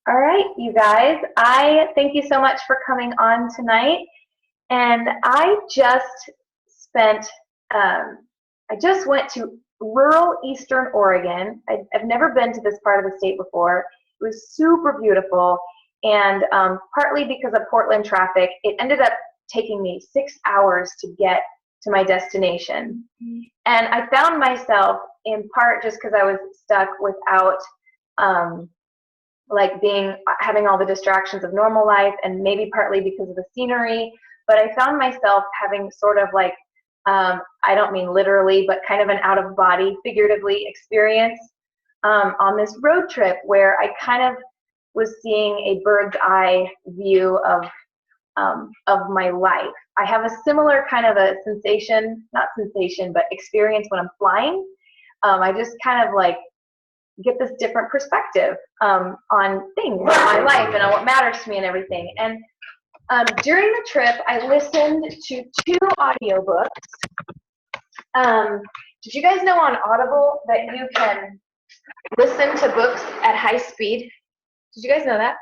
All right, you guys, I thank you so much for coming on tonight. And spent, I just went to rural Eastern Oregon. I've never been to this part of the state before. It was super beautiful. And partly because of Portland traffic, it ended up taking me 6 hours to get to my destination. And I found myself, in part just because I was stuck without having all the distractions of normal life, and maybe partly because of the scenery, but I found myself having sort of like, I don't mean literally, but kind of an out of body, figuratively experience on this road trip where I kind of was seeing a bird's eye view of my life. I have a similar kind of a sensation, not sensation, but experience when I'm flying. I just kind of like get this different perspective on things in my life and on what matters to me and everything. And during the trip, I listened to 2 audiobooks. Did you guys know on Audible that you can listen to books at high speed? Did you guys know that?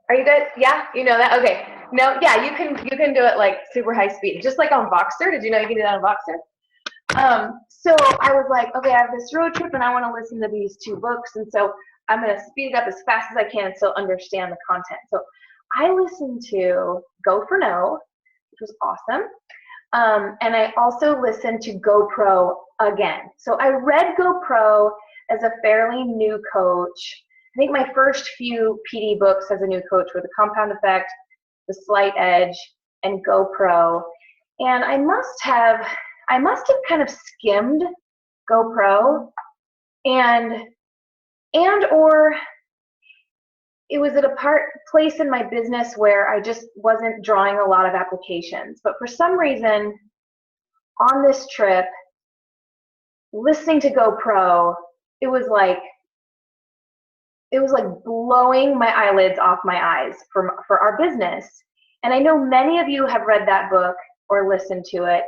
Are you guys, yeah, you know that? Okay. No, yeah, you can do it like super high speed, just like on Voxer. Did you know you can do that on Voxer? So I was like, okay, I have this road trip and I want to listen to these 2 books, and so I'm going to speed it up as fast as I can and still understand the content. So I listened to Go for No, which was awesome. And I also listened to GoPro again. So I read GoPro as a fairly new coach. I think my first few PD books as a new coach were The Compound Effect, The Slight Edge, and GoPro. And I must have kind of skimmed GoPro, and or it was at a place in my business where I just wasn't drawing a lot of applications. But for some reason, on this trip, listening to GoPro, it was like blowing my eyelids off my eyes for our business. And I know many of you have read that book or listened to it,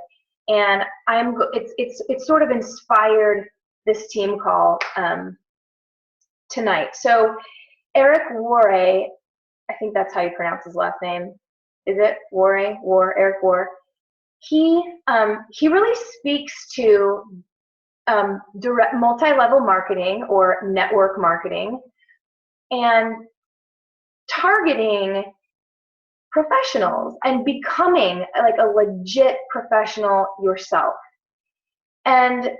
and it's sort of inspired this team call tonight. So Eric Worre, I think that's how you pronounce his last name. Is it Worre? Eric Worre. He really speaks to direct multi-level marketing or network marketing and targeting professionals and becoming like a legit professional yourself. And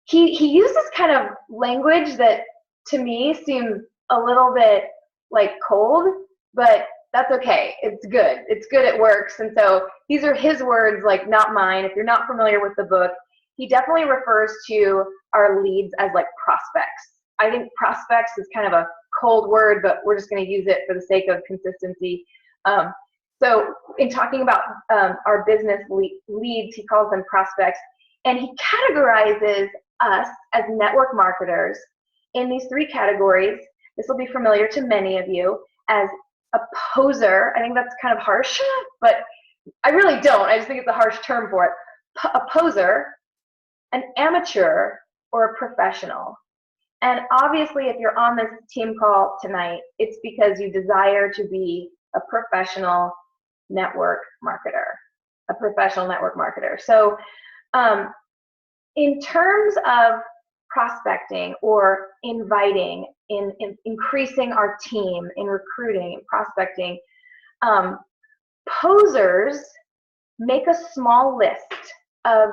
he uses kind of language that to me seems a little bit like cold, but that's okay. It's good. It's good. It works. And so these are his words, like not mine. If you're not familiar with the book, he definitely refers to our leads as like prospects. I think prospects is kind of a cold word, but we're just going to use it for the sake of consistency. So in talking about our business leads, he calls them prospects, and he categorizes us as network marketers in these 3 categories. This will be familiar to many of you as a poser. I think that's kind of harsh, but I really don't. I just think it's a harsh term for it. A poser, an amateur, or a professional. And obviously, if you're on this team call tonight, it's because you desire to be a professional network marketer, So in terms of prospecting or inviting, in increasing our team, in recruiting and prospecting, posers make a small list of,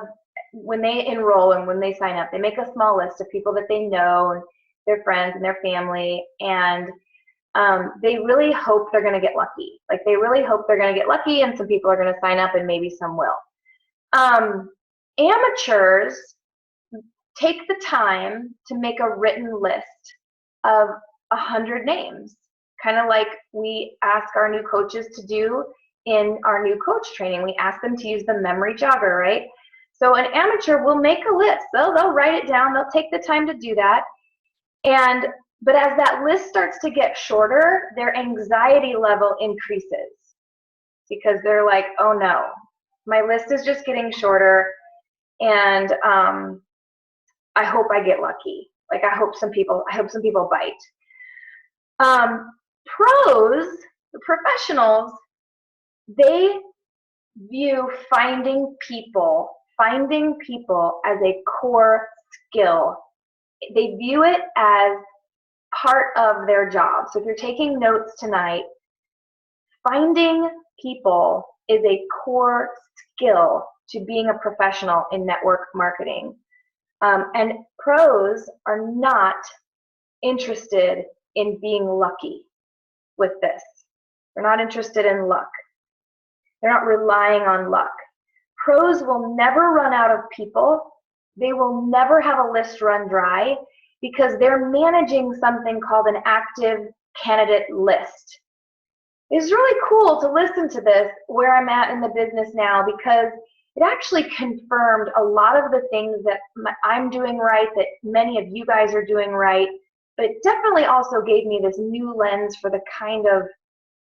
when they enroll and when they sign up, they make a small list of people that they know, and their friends and their family, and they really hope they're going to get lucky. Like they really hope they're going to get lucky, and some people are going to sign up, and maybe some will. Amateurs take the time to make a written list of 100 names, kind of like we ask our new coaches to do in our new coach training. We ask them to use the memory jogger, right? So an amateur will make a list. They'll write it down. They'll take the time to do that. But as that list starts to get shorter, their anxiety level increases because they're like, oh no, my list is just getting shorter, and I hope I get lucky. Like I hope some people bite. Pros, the professionals, they view finding people as a core skill. They view it as part of their job. So if you're taking notes tonight, finding people is a core skill to being a professional in network marketing. And pros are not interested in being lucky with this. They're not interested in luck. They're not relying on luck. Pros will never run out of people. They will never have a list run dry because they're managing something called an active candidate list. It's really cool to listen to this where I'm at in the business now because it actually confirmed a lot of the things that I'm doing right, that many of you guys are doing right, but it definitely also gave me this new lens for the kind of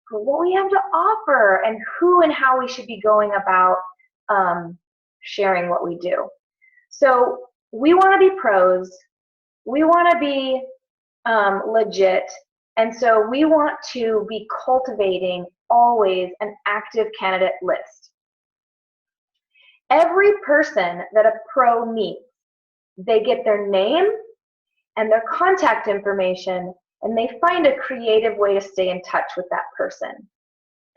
for what we have to offer and who and how we should be going about sharing what we do. So we want to be pros, we want to be legit, and so we want to be cultivating always an active candidate list. Every person that a pro meets, they get their name and their contact information, and they find a creative way to stay in touch with that person.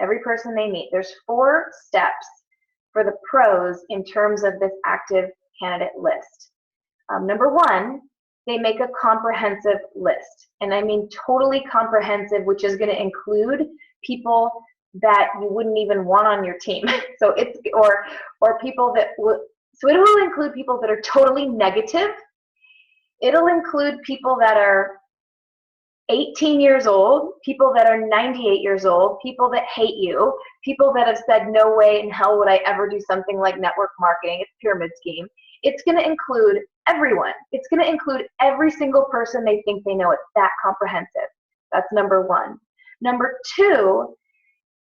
Every person they meet. There's 4 steps for the pros in terms of this active candidate list. Number 1, they make a comprehensive list. And I mean totally comprehensive, which is going to include people that you wouldn't even want on your team. So it's, or people that so it will include people that are totally negative. It'll include people that are 18 years old, people that are 98 years old, people that hate you, people that have said, no way in hell would I ever do something like network marketing, it's a pyramid scheme. It's going to include everyone. It's going to include every single person they think they know. It's that comprehensive. That's number 1. Number 2,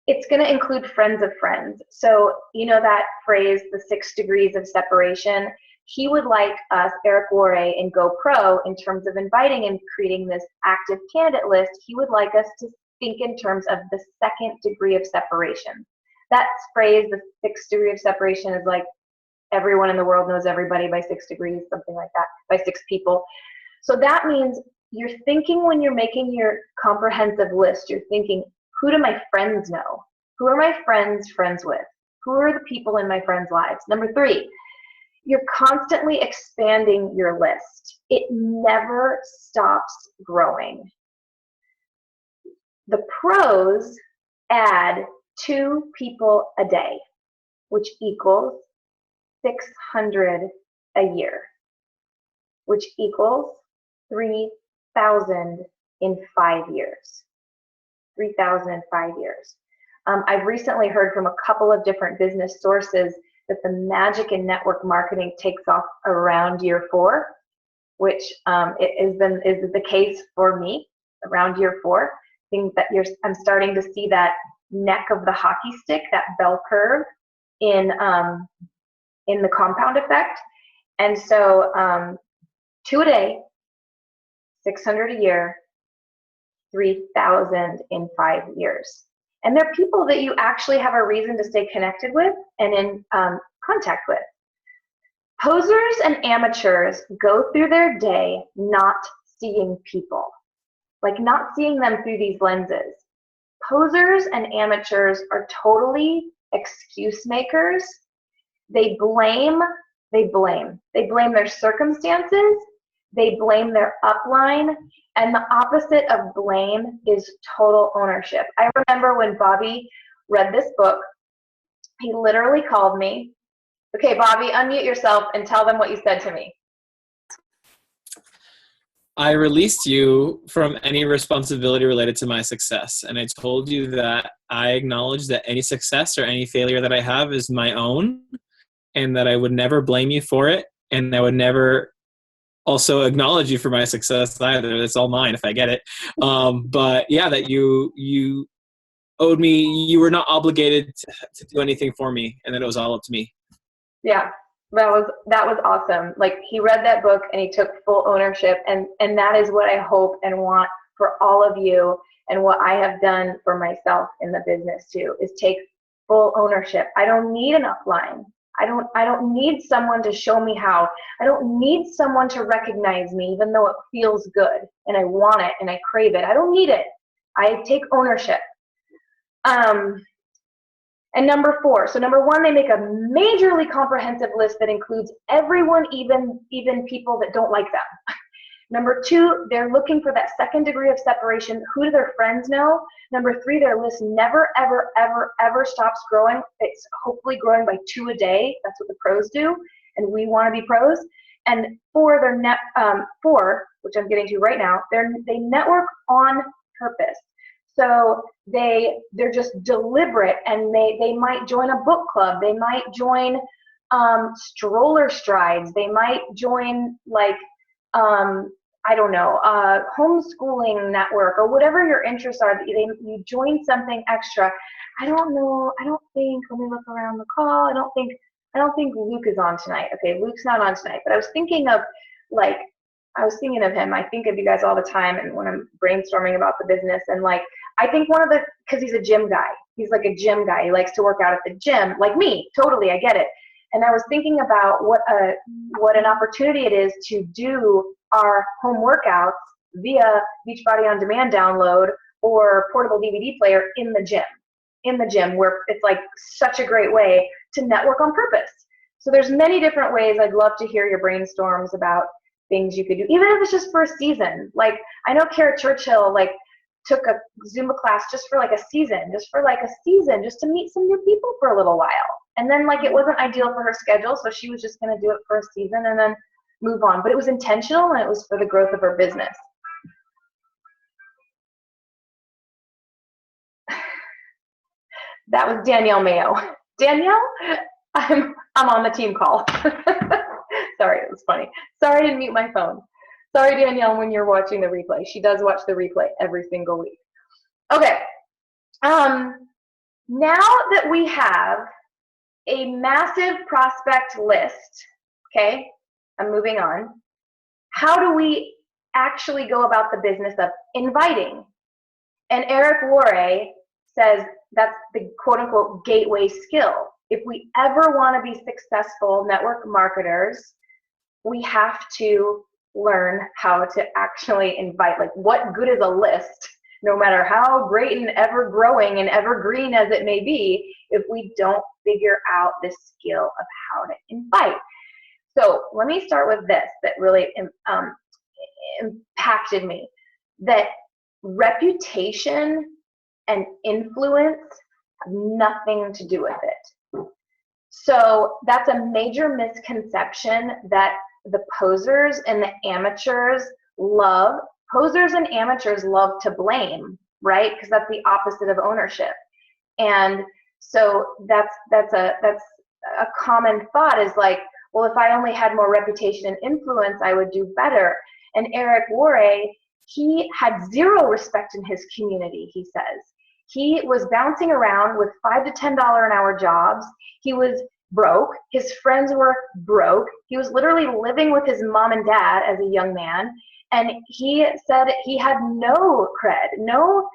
it's going to include friends of friends. So you know that phrase, the 6 degrees of separation? He would like us, Eric Worre in GoPro, in terms of inviting and creating this active candidate list, he would like us to think in terms of the 2nd degree of separation. That phrase, the 6th degree of separation, is like everyone in the world knows everybody by 6 degrees, something like that, by 6 people. So that means you're thinking when you're making your comprehensive list, you're thinking, who do my friends know? Who are my friends friends with? Who are the people in my friends' lives? Number 3, you're constantly expanding your list. It never stops growing. The pros add 2 people a day, which equals 600 a year, which equals 3,000 in 5 years. 3,000 in 5 years. I've recently heard from a couple of different business sources that the magic in network marketing takes off around year 4, which is the case for me around year 4. I think that I'm starting to see that neck of the hockey stick, that bell curve in the compound effect. And so 2 a day, 600 a year, 3,000 in 5 years. And they're people that you actually have a reason to stay connected with and in contact with. Posers and amateurs go through their day not seeing people, like not seeing them through these lenses. Posers and amateurs are totally excuse makers. They blame their circumstances, they blame their upline, and the opposite of blame is total ownership. I remember when Bobby read this book, he literally called me. Okay, Bobby, unmute yourself and tell them what you said to me. I released you from any responsibility related to my success. And I told you that I acknowledge that any success or any failure that I have is my own, and that I would never blame you for it. And I would never also acknowledge you for my success either. It's all mine if I get it. But yeah, that you owed me, you were not obligated to do anything for me, and that it was all up to me. Yeah, That was awesome. Like, he read that book and he took full ownership, and that is what I hope and want for all of you, and what I have done for myself in the business too, is take full ownership. I don't need an upline. I don't need someone to show me how. I don't need someone to recognize me, even though it feels good and I want it and I crave it. I don't need it. I take ownership. And number 4, so number 1, they make a majorly comprehensive list that includes everyone, even people that don't like them. Number 2, they're looking for that second degree of separation. Who do their friends know? Number 3, their list never, ever, ever, ever stops growing. It's hopefully growing by 2 a day. That's what the pros do, and we want to be pros. And 4, which I'm getting to right now, they network on purpose. So they're just deliberate, and they might join a book club. They might join stroller strides. They might join, like, I don't know, homeschooling network, or whatever your interests are. You join something extra. I don't know. I don't think, let me look around the call. I don't think Luke is on tonight. Okay, Luke's not on tonight. But I was thinking of him. I think of you guys all the time, and when I'm brainstorming about the business, and like, I think because he's a gym guy. He's like a gym guy. He likes to work out at the gym, like me. Totally, I get it. And I was thinking about what an opportunity it is to do our home workouts via Beachbody On Demand download or portable DVD player in the gym, where it's like such a great way to network on purpose. So there's many different ways. I'd love to hear your brainstorms about things you could do, even if it's just for a season. Like, I know Kara Churchill, like, took a Zumba class just for a season, just to meet some new people for a little while. And then, like, it wasn't ideal for her schedule, so she was just going to do it for a season and then move on. But it was intentional, and it was for the growth of her business. That was Danielle Mayo. Danielle, I'm on the team call. Sorry, it was funny. Sorry, I didn't mute my phone. Sorry, Danielle, when you're watching the replay. She does watch the replay every single week. Okay. Now that we have a massive prospect list, okay, I'm moving on. How do we actually go about the business of inviting? And Eric Worre says that's the quote-unquote gateway skill. If we ever want to be successful network marketers, we have to learn how to actually invite. Like, what good is a list, no matter how great and ever growing and evergreen as it may be, if we don't figure out the skill of how to invite? So let me start with this that really impacted me, that reputation and influence have nothing to do with it. So that's a major misconception that the posers and the amateurs love. Posers and amateurs love to blame, right? Because that's the opposite of ownership. And so that's a common thought, is like, well, if I only had more reputation and influence, I would do better. And Eric Worre, he had zero respect in his community, he says. He was bouncing around with $5 to $10 an hour jobs. He was broke. His friends were broke. He was literally living with his mom and dad as a young man. And he said he had no cred, no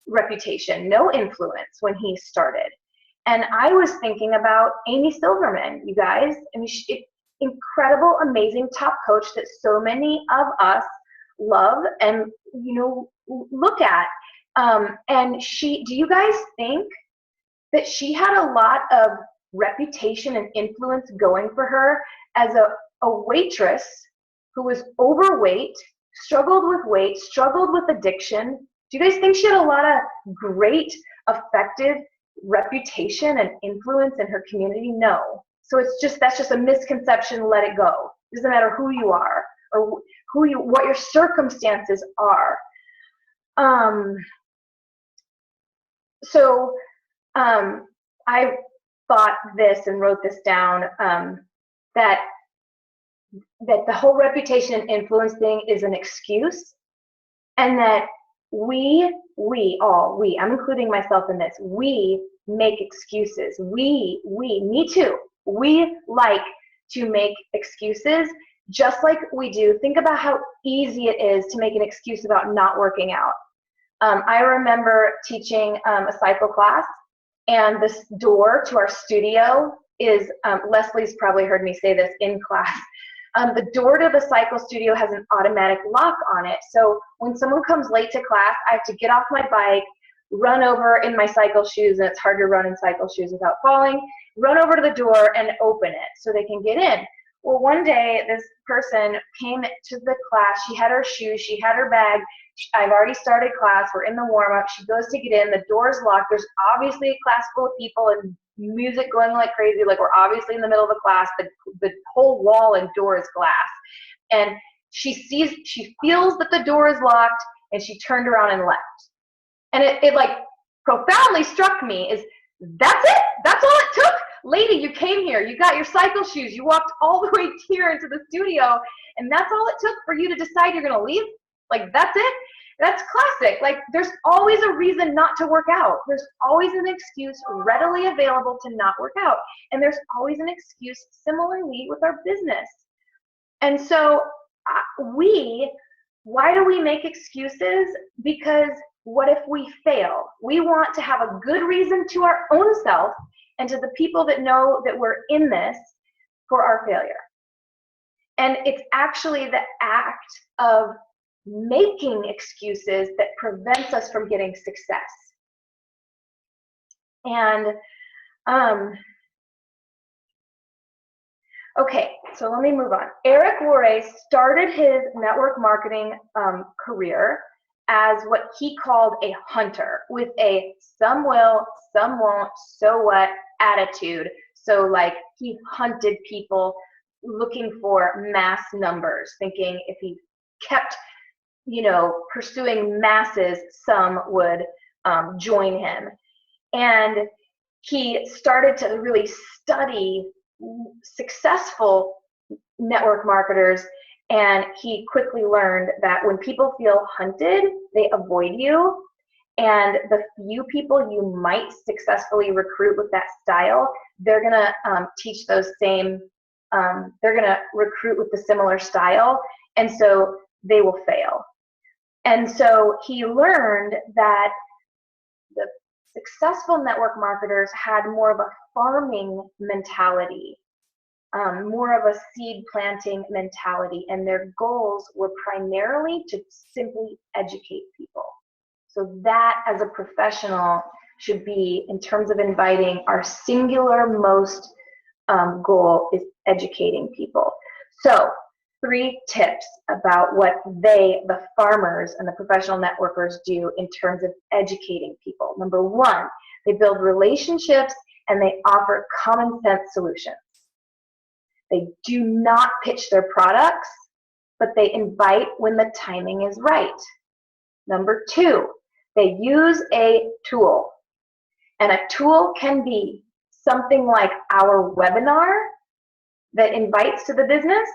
reputation, no influence when he started. And I was thinking about Amy Silverman, you guys. I mean, incredible, amazing top coach that so many of us love and, look at. And do you guys think that she had a lot of reputation and influence going for her as a waitress who was overweight, struggled with weight, struggled with addiction? Do you guys think she had a lot of great, effective reputation and influence in her community? No. So that's just a misconception. Let it go. It doesn't matter who you are or what your circumstances are. I thought this and wrote this down, that the whole reputation and influence thing is an excuse, and that we, I'm including myself in this, we make excuses. Me too. We like to make excuses, just like we do. Think about how easy it is to make an excuse about not working out. I remember teaching a cycle class, and this door to our studio is, Leslie's probably heard me say this in class, the door to the cycle studio has an automatic lock on it. So when someone comes late to class, I have to get off my bike, run over in my cycle shoes, and it's hard to run in cycle shoes without falling, run over to the door and open it so they can get in. Well, one day this person came to the class, she had her shoes, she had her bag, I've already started class, we're in the warm-up, she goes to get in, the door's locked, there's obviously a class full of people and music going like crazy, like we're obviously in the middle of the class, the whole wall and door is glass. And she feels that the door is locked, and she turned around and left. And it like profoundly struck me is, that's it? That's all it took? Lady, you came here, you got your cycle shoes, you walked all the way here into the studio, and that's all it took for you to decide you're gonna leave? Like, that's it? That's classic. Like, there's always a reason not to work out. There's always an excuse readily available to not work out. And there's always an excuse similarly with our business. And so why do we make excuses? Because what if we fail? We want to have a good reason to our own self and to the people that know that we're in this for our failure. And it's actually the act of making excuses that prevents us from getting success. And okay, so let me move on. Eric Worre started his network marketing career as what he called a hunter, with a some will, some won't, so what attitude. So like, he hunted people looking for mass numbers, thinking if he kept pursuing masses, some would join him. And he started to really study successful network marketers, and he quickly learned that when people feel hunted, they avoid you. And the few people you might successfully recruit with that style, they're gonna teach those same, they're gonna recruit with the similar style, and so they will fail. And so he learned that the successful network marketers had more of a farming mentality, more of a seed planting mentality, and their goals were primarily to simply educate people. So that, as a professional, should be, in terms of inviting, our singular most goal is educating people. So 3 tips about what the farmers and the professional networkers do in terms of educating people. Number 1, they build relationships and they offer common sense solutions. They do not pitch their products, but they invite when the timing is right. Number 2, they use a tool. And a tool can be something like our webinar that invites to the business.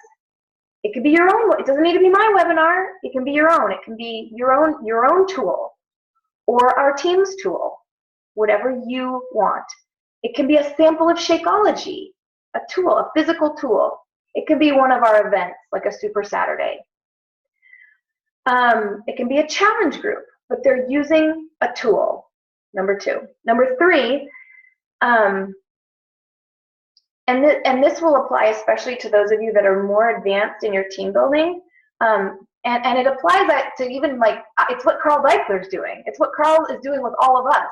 It could be your own. It doesn't need to be my webinar. It can be your own. It can be your own tool, or our team's tool, whatever you want. It can be a sample of Shakeology, a tool, a physical tool. It could be one of our events, like a Super Saturday. It can be a challenge group, but they're using a tool. Number 2. Number 3, and this will apply especially to those of you that are more advanced in your team building. And it applies that to even, like, it's what Carl Deichler's doing. It's what Carl is doing with all of us.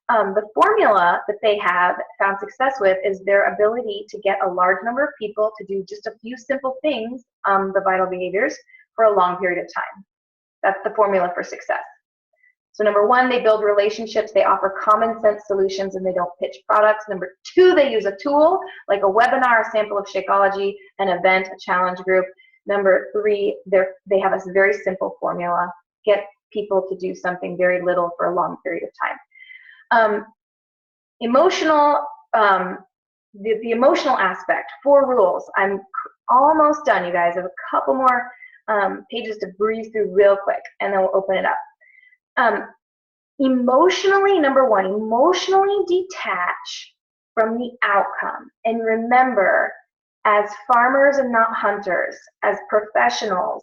The formula that they have found success with is their ability to get a large number of people to do just a few simple things, the vital behaviors, for a long period of time. That's the formula for success. So number 1, they build relationships, they offer common sense solutions, and they don't pitch products. Number 2, they use a tool like a webinar, a sample of Shakeology, an event, a challenge group. Number 3, they have a very simple formula: get people to do something very little for a long period of time. Emotional, the emotional aspect, 4 rules. I'm almost done, you guys. I have a couple more pages to breeze through real quick, and then we'll open it up. Emotionally, number 1, emotionally detach from the outcome. And remember, As farmers and not hunters, as professionals,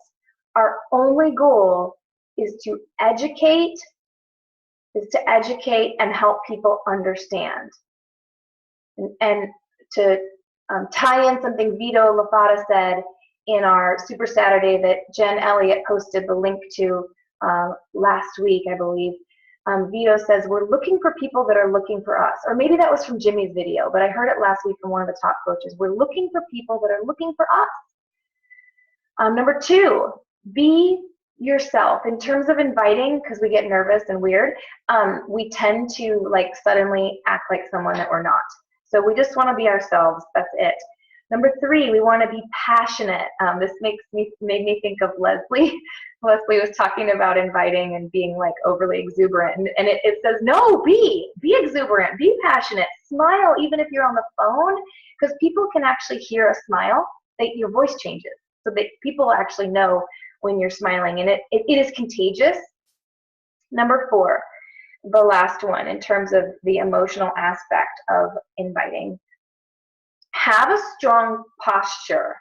our only goal is to educate and help people understand. And to tie in something Vito Lafata said in our Super Saturday that Jen Elliott posted the link to last week, I believe. Vito says, we're looking for people that are looking for us. Or maybe that was from Jimmy's video, but I heard it last week from one of the top coaches. We're looking for people that are looking for us. Number 2, be yourself. In terms of inviting, because we get nervous and weird, we tend to like suddenly act like someone that we're not. So we just want to be ourselves. That's it. Number 3, we want to be passionate. This made me think of Leslie. Leslie was talking about inviting and being like overly exuberant, and it says, no, be exuberant, be passionate, smile even if you're on the phone, because people can actually hear a smile, your voice changes, so that people actually know when you're smiling, and it is contagious. Number 4, the last one in terms of the emotional aspect of inviting. Have a strong posture.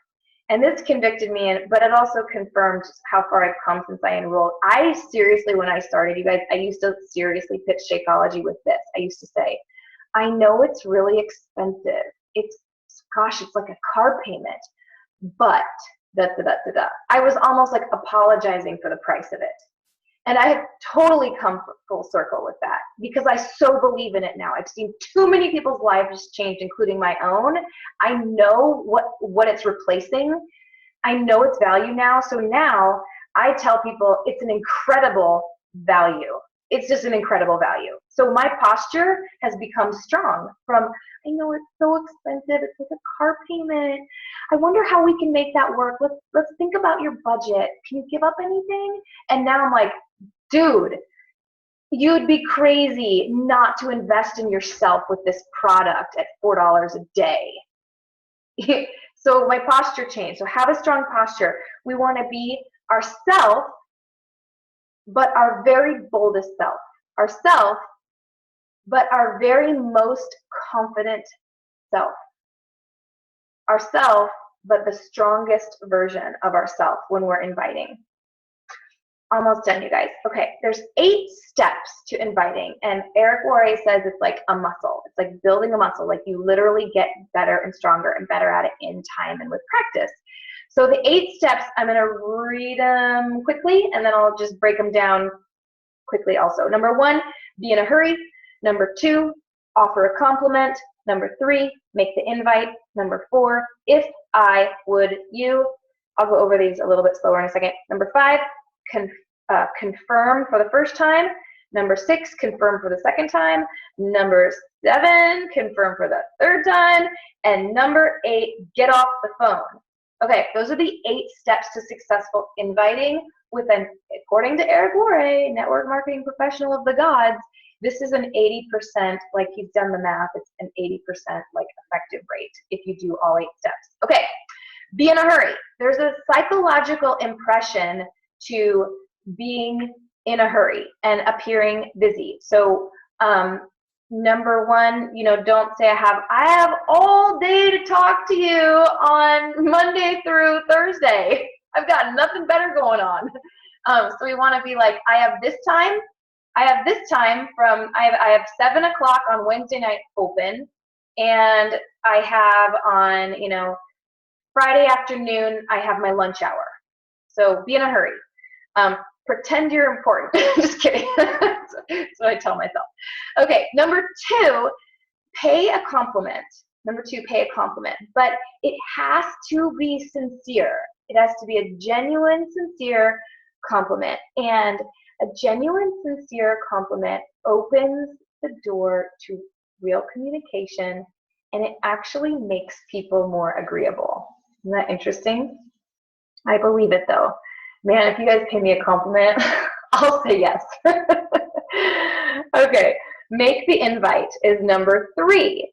And this convicted me, but it also confirmed how far I've come since I enrolled. I seriously, when I started, you guys, I used to seriously pitch Shakeology with this. I used to say, I know it's really expensive. Gosh, it's like a car payment, but I was almost like apologizing for the price of it. And I have totally come full circle with that because I so believe in it now. I've seen too many people's lives change, including my own. I know what it's replacing. I know its value now. So now I tell people it's an incredible value. It's just an incredible value. So my posture has become strong from, I know it's so expensive. It's like a car payment. I wonder how we can make that work. Let's think about your budget. Can you give up anything? And now I'm like, dude, you'd be crazy not to invest in yourself with this product at $4 a day. So my posture changed. So have a strong posture. We want to be ourself, but our very boldest self. Ourself, but our very most confident self. Ourself, but the strongest version of ourself when we're inviting. Almost done, you guys. Okay, there's 8 steps to inviting, and Eric Worre says it's like a muscle. It's like building a muscle. Like you literally get better and stronger and better at it in time and with practice. So the 8 steps, I'm going to read them quickly, and then I'll just break them down quickly also. Number 1, be in a hurry. Number 2, offer a compliment. Number 3, make the invite. Number 4, if I would you. I'll go over these a little bit slower in a second. Number 5, confirm for the first time. Number 6, confirm for the second time. Number 7, confirm for the third time. And number 8, get off the phone. Okay, those are the 8 steps to successful inviting with according to Eric Worre, network marketing professional of the gods, this is an 80%, like he's done the math, it's an 80% like effective rate if you do all 8 steps. Okay, be in a hurry. There's a psychological impression to being in a hurry and appearing busy. So number 1, don't say I have all day to talk to you on Monday through Thursday. I've got nothing better going on. So we want to be like, I have this time from, I have 7 o'clock on Wednesday night open, and I have on, Friday afternoon, I have my lunch hour. So be in a hurry. Pretend you're important. Just kidding. That's what I tell myself. Okay, number 2, pay a compliment. Number 2, pay a compliment. But it has to be sincere. It has to be a genuine, sincere compliment. And a genuine, sincere compliment opens the door to real communication, and it actually makes people more agreeable. Isn't that interesting? I believe it though. Man, if you guys pay me a compliment, I'll say yes. Okay, make the invite is number 3.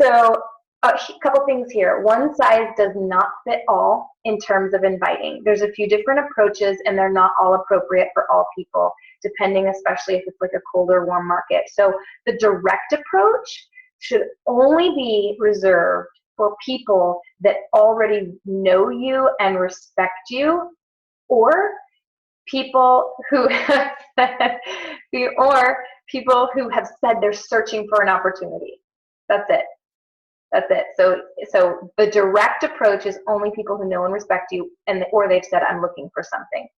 So a couple things here. One size does not fit all in terms of inviting. There's a few different approaches, and they're not all appropriate for all people, depending especially if it's like a cold or warm market. So the direct approach should only be reserved for people that already know you and respect you, or people who have said, or people who have said they're searching for an opportunity. That's it. That's it. So the direct approach is only people who know and respect you, or they've said, I'm looking for something.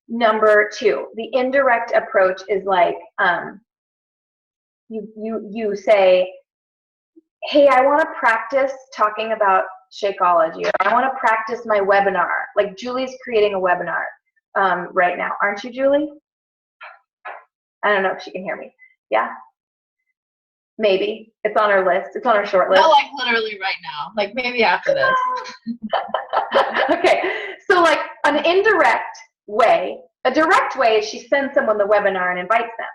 Number two, the indirect approach is like, you say, hey, I want to practice talking about Shakeology, or I want to practice my webinar. Like Julie's creating a webinar right now. Aren't you, Julie? I don't know if she can hear me. Yeah? Maybe. It's on her list. It's on her short list. Not like literally right now. Like maybe after this. Okay. So like an indirect way, a direct way is she sends someone the webinar and invites them.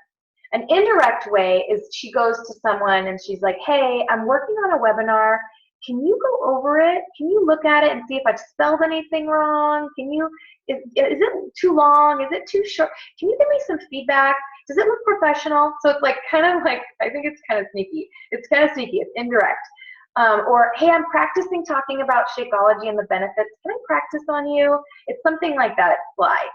An indirect way is she goes to someone and she's like, hey, I'm working on a webinar. Can you go over it? Can you look at it and see if I've spelled anything wrong? Is it too long? Is it too short? Can you give me some feedback? Does it look professional? So it's like kind of like, I think it's kind of sneaky. It's kind of sneaky. It's indirect. Or, hey, I'm practicing talking about Shakeology and the benefits. Can I practice on you? It's something like that. It's sly.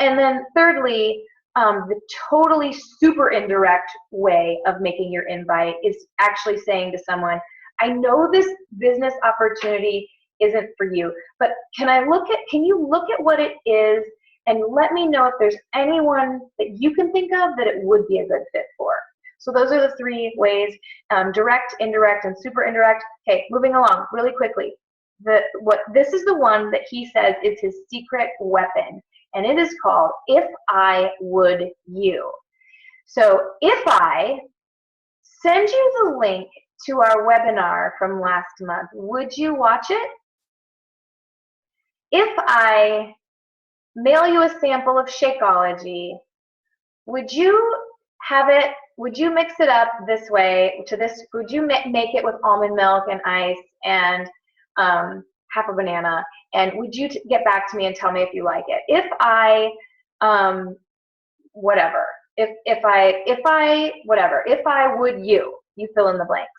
And then thirdly, the totally super indirect way of making your invite is actually saying to someone, I know this business opportunity isn't for you, but can you look at what it is and let me know if there's anyone that you can think of that it would be a good fit for. So those are the three ways, direct, indirect, and super indirect. Okay, moving along really quickly. This is the one that he says is his secret weapon, and it is called If I Would You. So if I send you the link to our webinar from last month, would you watch it? If I mail you a sample of Shakeology, would you mix it up this way to this? Would you make it with almond milk and ice and half a banana? And would you get back to me and tell me if you like it? If I, whatever. If I would you fill in the blanks.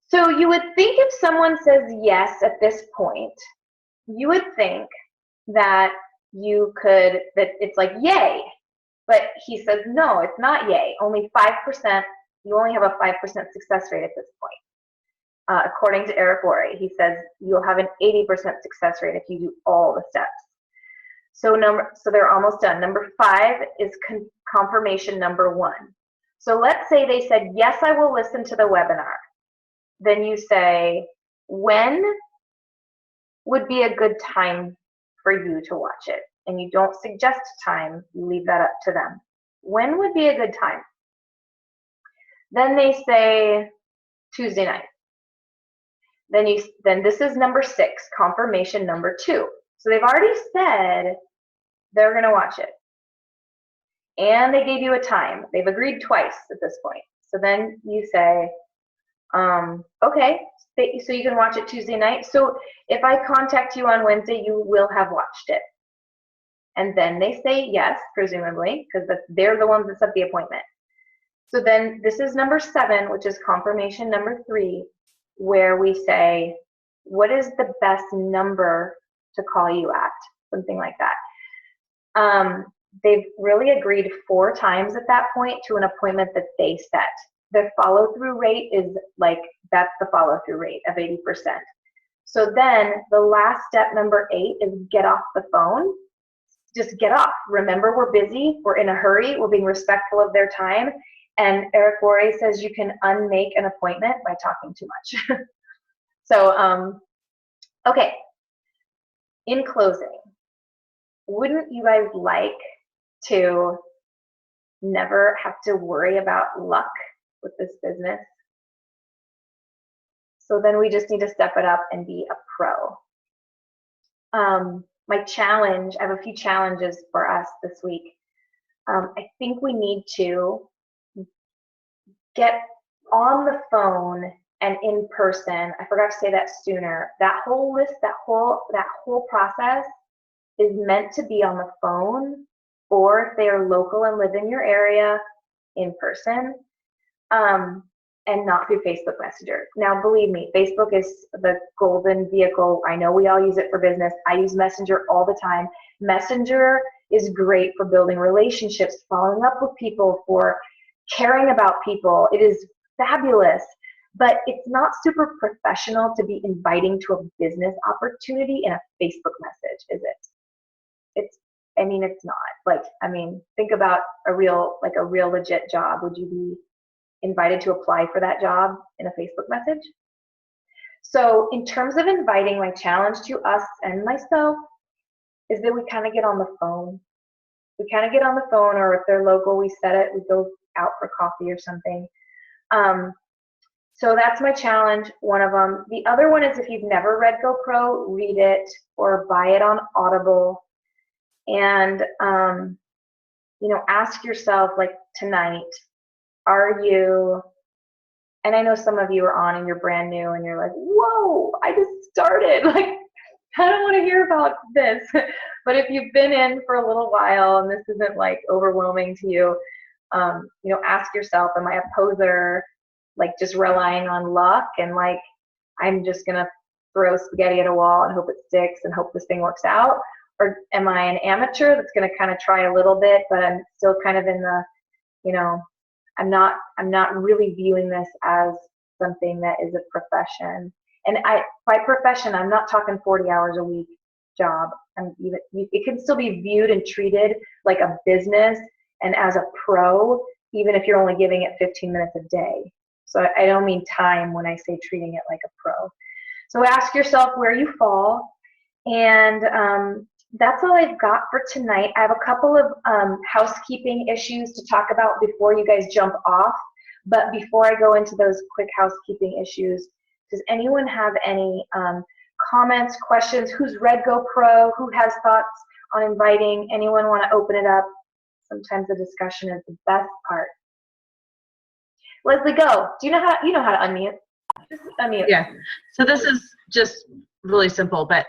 So you would think if someone says yes at this point, you would think that that it's like yay. But he says, no, it's not yay. Only 5%, you only have a 5% success rate at this point. According to Eric Worre, he says you'll have an 80% success rate if you do all the steps. So they're almost done. Number 5 is confirmation number 1. So let's say they said, yes, I will listen to the webinar. Then you say, when would be a good time for you to watch it? And you don't suggest time, you leave that up to them. When would be a good time? Then they say Tuesday night. Then this is number 6, confirmation number 2. So they've already said they're going to watch it. And they gave you a time. They've agreed twice at this point. So then you say, okay, so you can watch it Tuesday night. So if I contact you on Wednesday, you will have watched it. And then they say yes, presumably, because they're the ones that set the appointment. So then this is number 7, which is confirmation number 3, where we say, what is the best number to call you at? Something like that. They've really agreed 4 times at that point to an appointment that they set. The follow-through rate is that's the follow-through rate of 80%. So then the last step, number 8, is get off the phone. Just get off. Remember, we're busy, we're in a hurry, we're being respectful of their time. And Eric Worre says you can unmake an appointment by talking too much. So, okay. In closing, wouldn't you guys like to never have to worry about luck with this business? So then we just need to step it up and be a pro. My challenge, I have a few challenges for us this week. I think we need to get on the phone and in person. I forgot to say that sooner. That whole list, that whole process is meant to be on the phone, or if they are local and live in your area, in person. And and not through Facebook Messenger. Now, believe me, Facebook is the golden vehicle. I know we all use it for business. I use Messenger all the time. Messenger is great for building relationships, following up with people, for caring about people. It is fabulous, but it's not super professional to be inviting to a business opportunity in a Facebook message, is it? It's not. Like, think about a real legit job. Would you be invited to apply for that job in a Facebook message? So in terms of inviting, my challenge to us and myself is that we kind of get on the phone. Or if they're local, we set it, we go out for coffee or something. So that's my challenge, one of them. The other one is, if you've never read GoPro, read it or buy it on Audible. And, ask yourself, like, tonight, are you, and I know some of you are on and you're brand new and you're like, whoa, I just started. Like, I don't want to hear about this. But if you've been in for a little while and this isn't like overwhelming to you, ask yourself, am I a poser, like just relying on luck and like, I'm just going to throw spaghetti at a wall and hope it sticks and hope this thing works out? Or am I an amateur that's going to kind of try a little bit, but I'm still kind of in the, I'm not really viewing this as something that is a profession. And by profession, I'm not talking 40 hours a week job. It can still be viewed and treated like a business and as a pro, even if you're only giving it 15 minutes a day. So I don't mean time when I say treating it like a pro. So ask yourself where you fall. And that's all I've got for tonight. I have a couple of housekeeping issues to talk about before you guys jump off. But before I go into those quick housekeeping issues, does anyone have any comments, questions? Who's read GoPro? Who has thoughts on inviting? Anyone want to open it up? Sometimes the discussion is the best part. Leslie, go. Do you know how to unmute? Just unmute. Yeah. So this is just really simple, but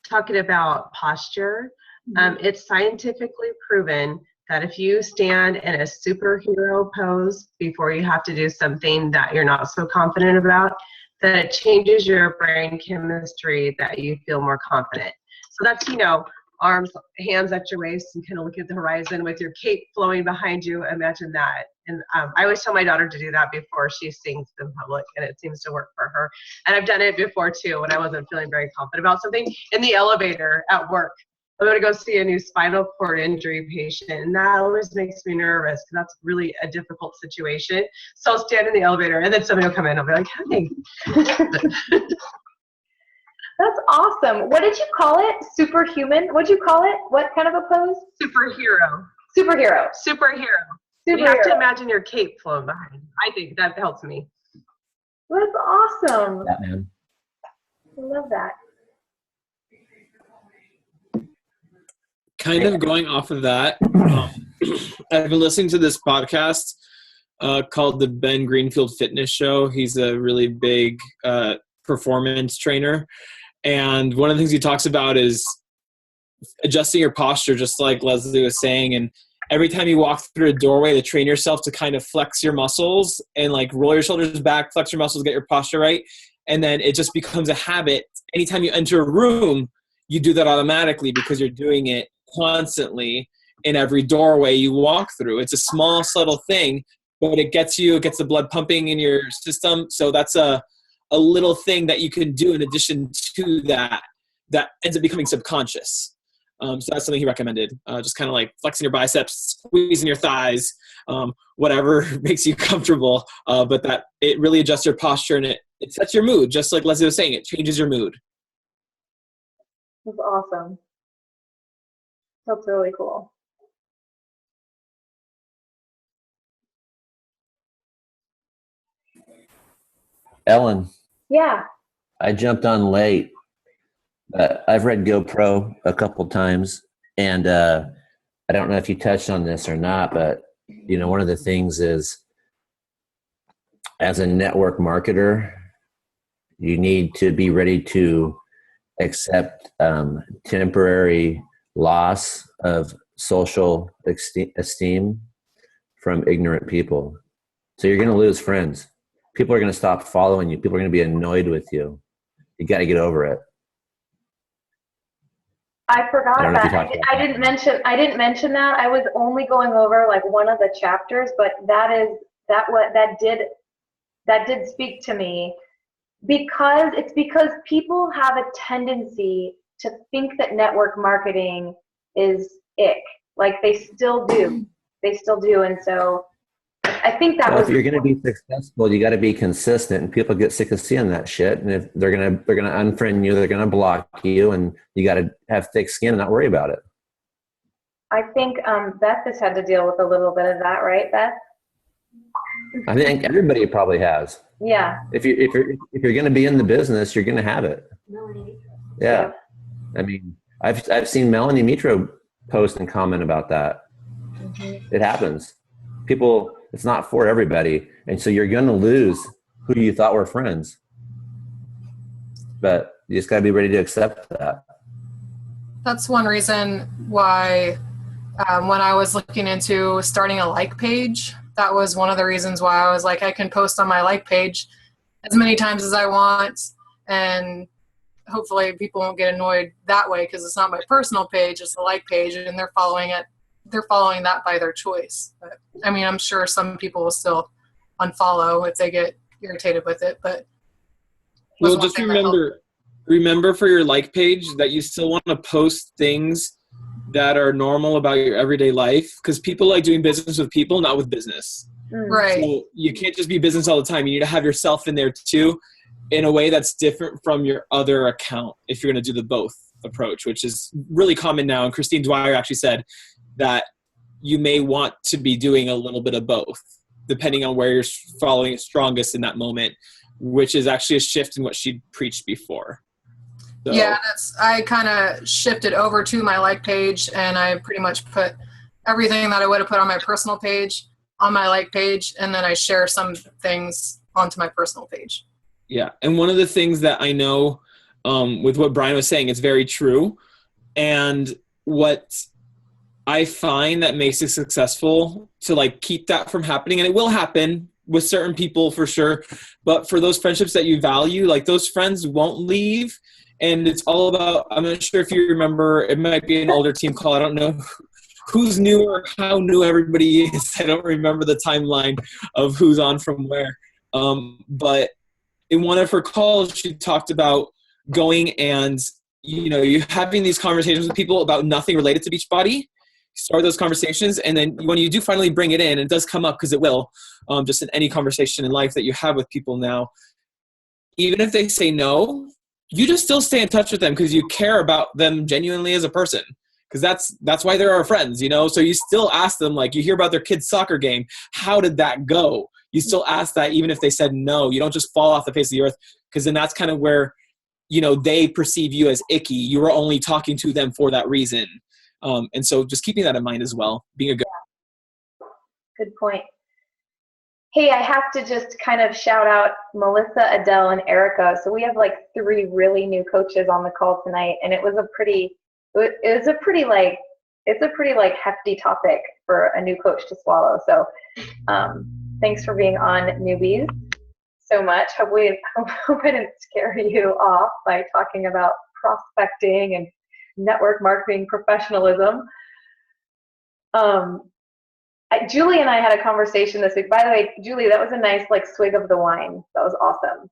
talking about posture, it's scientifically proven that if you stand in a superhero pose before you have to do something that you're not so confident about, that it changes your brain chemistry, that you feel more confident. So that's, arms, hands at your waist and kind of looking at the horizon with your cape flowing behind you. Imagine that. And I always tell my daughter to do that before she sings in public, and it seems to work for her. And I've done it before too when I wasn't feeling very confident about something. In the elevator at work, I'm going to go see a new spinal cord injury patient, and that always makes me nervous because that's really a difficult situation. So I'll stand in the elevator, and then somebody will come in and I'll be like, hey. That's awesome. What did you call it? Superhuman? What did you call it? What kind of a pose? Superhero. You have to imagine your cape flowing behind. I think that helps me. That's awesome. Batman. I love that. Kind of going off of that, I've been listening to this podcast called the Ben Greenfield Fitness Show. He's a really big performance trainer. And one of the things he talks about is adjusting your posture, just like Leslie was saying. And every time you walk through a doorway, to train yourself to kind of flex your muscles and like roll your shoulders back, flex your muscles, get your posture right. And then it just becomes a habit. Anytime you enter a room, you do that automatically because you're doing it constantly in every doorway you walk through. It's a small, subtle thing, but it gets the blood pumping in your system. So that's a little thing that you can do in addition to that ends up becoming subconscious. So that's something he recommended. Just kind of like flexing your biceps, squeezing your thighs, whatever makes you comfortable. But that it really adjusts your posture and it sets your mood. Just like Leslie was saying, it changes your mood. That's awesome. That's really cool. Ellen, Yeah. I jumped on late. I've read GoPro a couple times, and I don't know if you touched on this or not, but one of the things is, as a network marketer, you need to be ready to accept temporary loss of social esteem from ignorant people. So you're going to lose friends. People are going to stop following you. People are going to be annoyed with you. You got to get over it. I forgot I don't know if you that. talked about I didn't mention that. I was only going over like one of the chapters, but that did speak to me because people have a tendency to think that network marketing is ick. Like they still do. And so I think that Well, was if you're going to be successful, you got to be consistent, and people get sick of seeing that shit. And if they're going to unfriend you, they're going to block you, and you got to have thick skin and not worry about it. I think Beth has had to deal with a little bit of that, right, Beth? I think everybody probably has. Yeah. If you're going to be in the business, you're going to have it. Yeah. I mean, I've seen Melanie Mitro post and comment about that. Mm-hmm. It happens. People, it's not for everybody, and so you're going to lose who you thought were friends. But you just got to be ready to accept that. That's one reason why when I was looking into starting a like page, that was one of the reasons why I was like, I can post on my like page as many times as I want, and hopefully people won't get annoyed that way because it's not my personal page, it's the like page, and they're following that by their choice. But, I mean, I'm sure some people will still unfollow if they get irritated with it, but well, just remember for your like page that you still want to post things that are normal about your everyday life, because people like doing business with people, not with business. right. So you can't just be business all the time. You need to have yourself in there too, in a way that's different from your other account if you're going to do the both approach, which is really common now. And Christine Dwyer actually said that you may want to be doing a little bit of both, depending on where you're following strongest in that moment, which is actually a shift in what she preached before. So, Yeah, I kind of shifted over to my like page, and I pretty much put everything that I would have put on my personal page on my like page, and then I share some things onto my personal page. yeah. And one of the things that I know with what Brian was saying, it's very true. And what I find that makes it successful to like keep that from happening, and it will happen with certain people for sure, but for those friendships that you value, like those friends won't leave. And it's all about, I'm not sure if you remember, it might be an older team call. I don't know who's new or how new everybody is. I don't remember the timeline of who's on from where. But in one of her calls, she talked about going and, you having these conversations with people about nothing related to Beachbody. Start those conversations, and then when you do finally bring it in, it does come up because it will, just in any conversation in life that you have with people now, even if they say no, you just still stay in touch with them because you care about them genuinely as a person, because that's why they're our friends, so you still ask them, like you hear about their kid's soccer game, how did that go? You still ask that even if they said no. You don't just fall off the face of the earth, because then that's kind of where they perceive you as icky. You were only talking to them for that reason. And so just keeping that in mind as well, being a good point. Hey, I have to just kind of shout out Melissa, Adele, and Erica. So we have like 3 really new coaches on the call tonight, and it's a pretty hefty topic for a new coach to swallow. So thanks for being on, newbies, so much. Hope I didn't scare you off by talking about prospecting and network marketing professionalism. Julie and I had a conversation this week. By the way, Julie, that was a nice swig of the wine. That was awesome.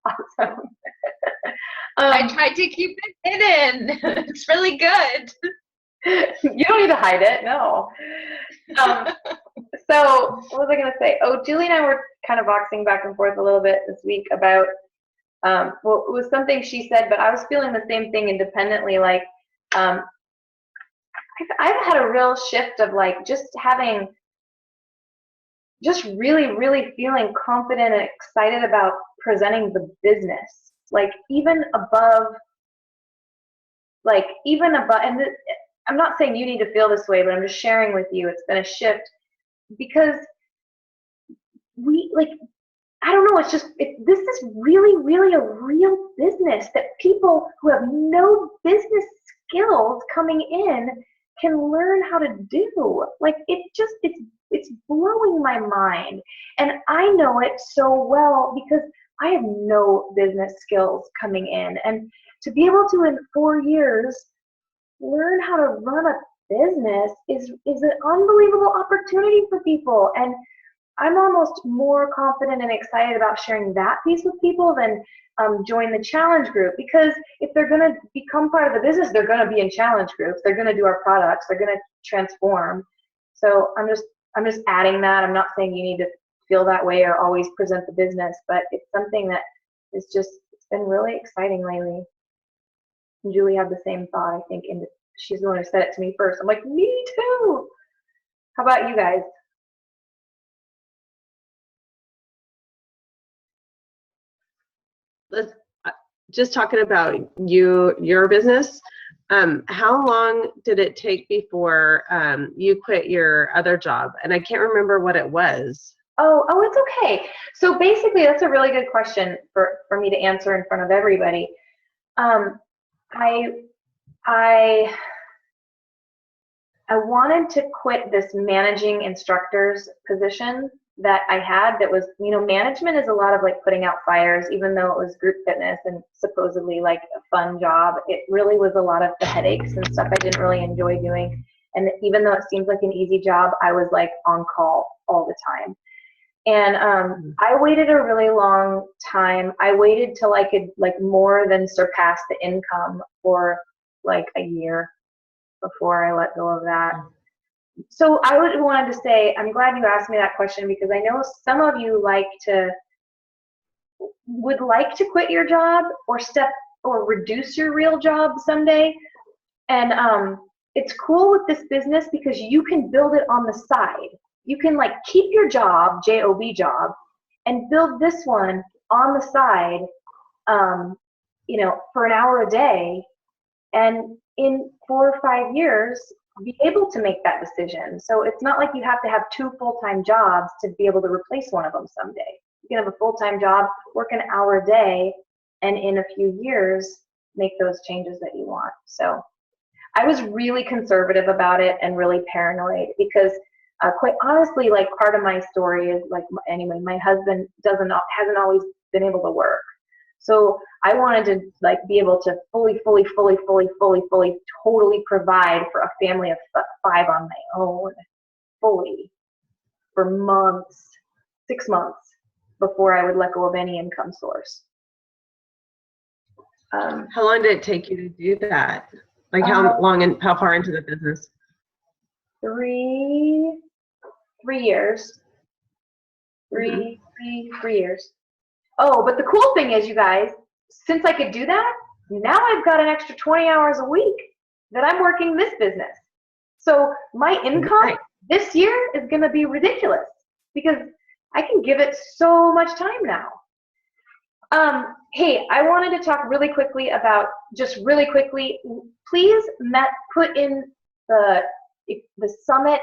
Awesome. I tried to keep it hidden. It's really good. You don't need to hide it. No. So what was I going to say? Oh, Julie and I were kind of boxing back and forth a little bit this week about, it was something she said, but I was feeling the same thing independently. I've had a real shift of just really, really feeling confident and excited about presenting the business. Even above, and I'm not saying you need to feel this way, but I'm just sharing with you, it's been a shift because I don't know, this is really, really a real business that people who have no business skills coming in can learn how to do. It's it's blowing my mind. And I know it so well because I have no business skills coming in. And to be able to, in 4 years, learn how to run a business is an unbelievable opportunity for people. And I'm almost more confident and excited about sharing that piece with people than join the challenge group, because if they're going to become part of the business, they're going to be in challenge groups. They're going to do our products. They're going to transform. So I'm just adding that. I'm not saying you need to feel that way or always present the business, but it's something that is just, it's been really exciting lately. And Julie had the same thought, I think, and she's the one who said it to me first. I'm like, me too. How about you guys? Let's just talking about your business. How long did it take before you quit your other job? And I can't remember what it was. Oh, it's okay. So basically, that's a really good question for me to answer in front of everybody. I wanted to quit this managing instructors position that I had that was, management is a lot of like putting out fires, even though it was group fitness and supposedly like a fun job. It really was a lot of the headaches and stuff I didn't really enjoy doing. And even though it seems like an easy job, I was like on call all the time. And I waited a really long time. I waited till I could like more than surpass the income for like a year before I let go of that. So I wanted to say, I'm glad you asked me that question, because I know some of you would like to quit your job or reduce your real job someday. And it's cool with this business because you can build it on the side. You can like keep your job, J-O-B job, and build this one on the side, for an hour a day. And in 4 or 5 years, be able to make that decision. So it's not like you have to have 2 full-time jobs to be able to replace one of them someday. You can have a full-time job, work an hour a day, and in a few years, make those changes that you want. So I was really conservative about it and really paranoid because quite honestly, like part of my story is like, anyway, my husband hasn't always been able to work. So I wanted to like be able to fully, totally provide for a family of 5 on my own, fully, for months, 6 months before I would let go of any income source. How long did it take you to do that? Like how long and how far into the business? 3 years. 3 years. Oh, but the cool thing is, you guys, since I could do that, now I've got an extra 20 hours a week that I'm working this business. So my income this year is going to be ridiculous because I can give it so much time now. Hey, I wanted to talk really quickly about, please put in the summit.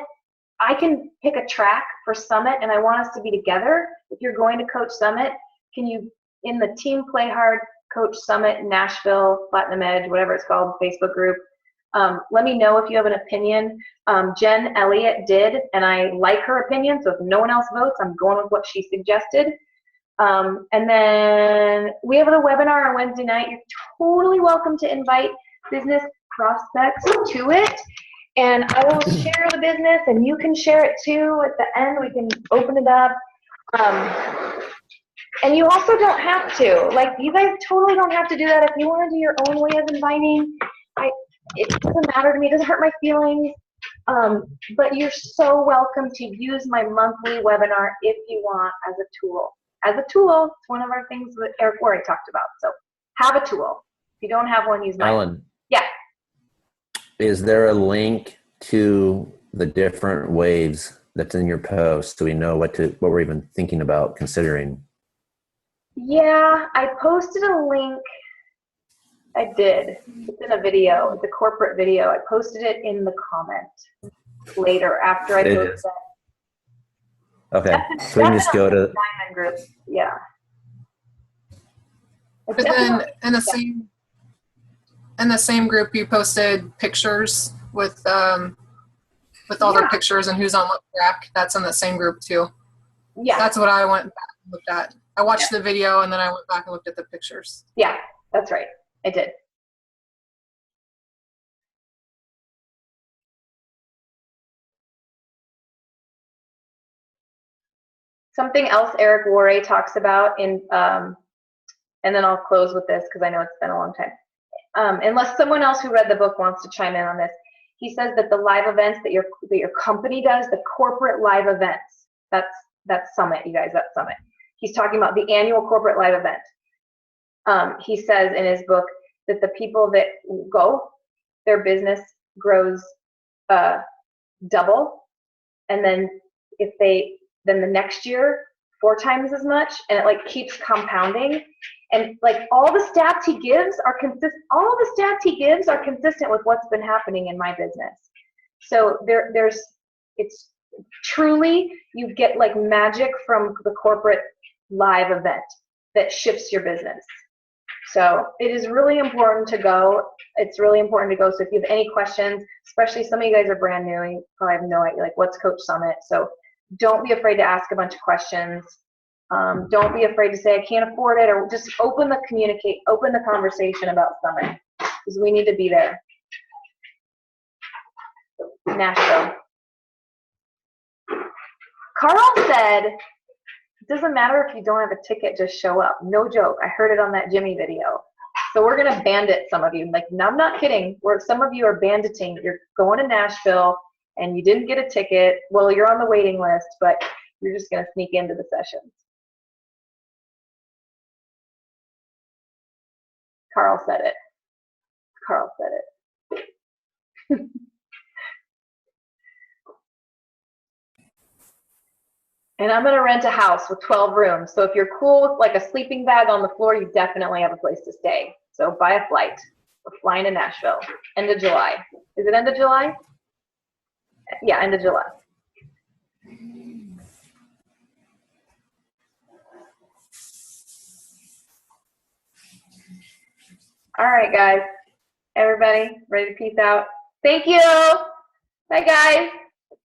I can pick a track for summit, and I want us to be together. If you're going to Coach Summit, can you, in the Team Play Hard Coach Summit Nashville, Platinum Edge, whatever it's called, Facebook group, let me know if you have an opinion. Jen Elliott did, and I like her opinion, so if no one else votes, I'm going with what she suggested. And then we have a webinar on Wednesday night. You're totally welcome to invite business prospects to it. And I will share the business, and you can share it too. At the end, we can open it up. And you also don't have to. Like, you guys totally don't have to do that. If you want to do your own way of inviting, it doesn't matter to me. It doesn't hurt my feelings. But you're so welcome to use my monthly webinar if you want as a tool. As a tool, it's one of our things that Eric Worre talked about. So have a tool. If you don't have one, use mine. Ellen. Yeah. Is there a link to the different waves that's in your post so we know what we're even thinking about considering? Yeah, I posted a link. I did. It's in a video. It's a corporate video. I posted it in the comment later after I posted it. Okay, so we can just go to Diamond Group. Yeah. But then in the same group, you posted pictures with with all Yeah. their pictures and who's on look back. That's in the same group too. Yeah, That's what I went back and looked at. I watched the video and then I went back and looked at the pictures. yeah, that's right. I did. Something else Eric Worre talks about in, and then I'll close with this because I know it's been a long time. Unless someone else who read the book wants to chime in on this, he says that the live events that your company does, the corporate live events, that's Summit, you guys, that's Summit. He's talking about the annual corporate live event. He says in his book that the people that go, their business grows double, and then then the next year 4 times as much, and it like keeps compounding. And like all the stats he gives are consistent with what's been happening in my business. So it's truly, you get like magic from the corporate live event that shifts your business. So it is really important to go. It's really important to go. So if you have any questions, especially some of you guys are brand new, you probably have no idea, like what's Coach Summit. So don't be afraid to ask a bunch of questions. Don't be afraid to say I can't afford it, or just open the conversation about Summit, because we need to be there. Nashville. Carl said, it doesn't matter if you don't have a ticket, just show up. No joke. I heard it on that Jimmy video. So we're going to bandit some of you. Like, no, I'm not kidding. Some of you are banditing. You're going to Nashville and you didn't get a ticket. Well, you're on the waiting list, but you're just going to sneak into the sessions. Carl said it. Carl said it. And I'm going to rent a house with 12 rooms. So if you're cool with like a sleeping bag on the floor, you definitely have a place to stay. So buy a flight. We're flying to Nashville. End of July. Is it end of July? Yeah, end of July. All right, guys. Everybody, ready to peace out? Thank you. Bye, guys.